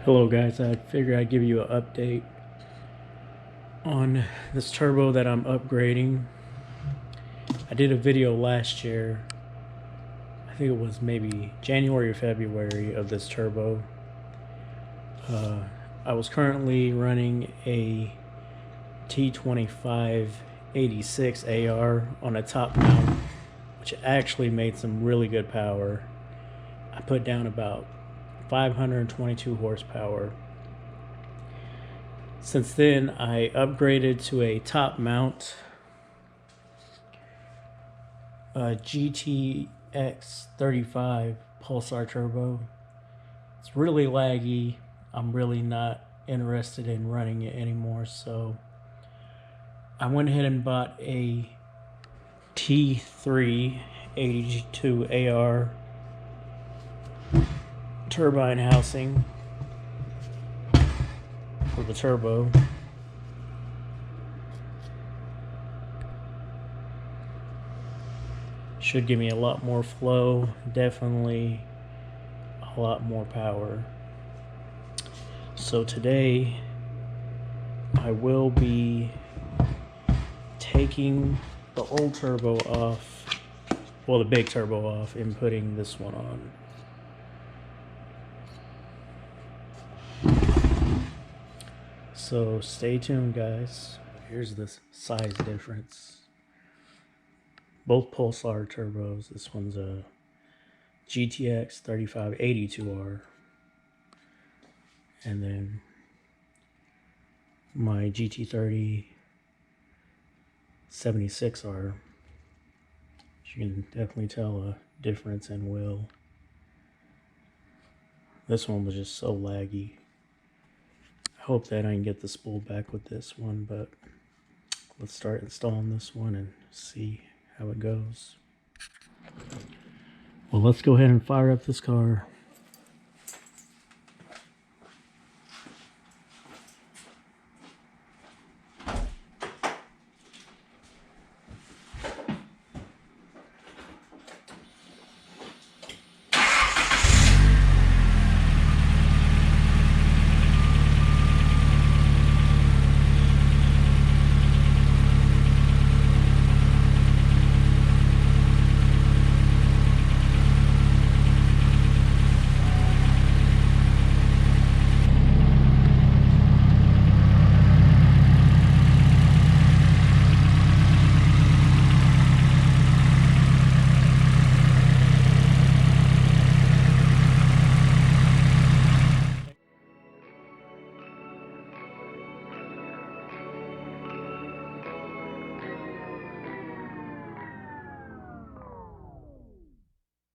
Hello guys, I figured I'd give you an update on this turbo that I'm upgrading. I did a video last year, I think it was maybe January or February of this turbo. I was currently running a T2586AR on a top mount, which actually made some really good power. I put down about 522 horsepower. Since then, I upgraded to a top mount, a GTX35 Pulsar turbo. It's really laggy. I'm really not interested in running it anymore, so I went ahead and bought a T382AR turbine housing for the turbo. Should give me a lot more flow, definitely a lot more power. So today I will be taking the old turbo off, well, the big turbo off, and putting this one on. So stay tuned, guys. Here's the size difference. Both Pulsar turbos. This one's a GTX3582R, and then my GT3076R. You can definitely tell a difference in wheel. This one was just so laggy. I hope that I can get the spool back with this one, but let's start installing this one and see how it goes. Well, let's go ahead and fire up this car.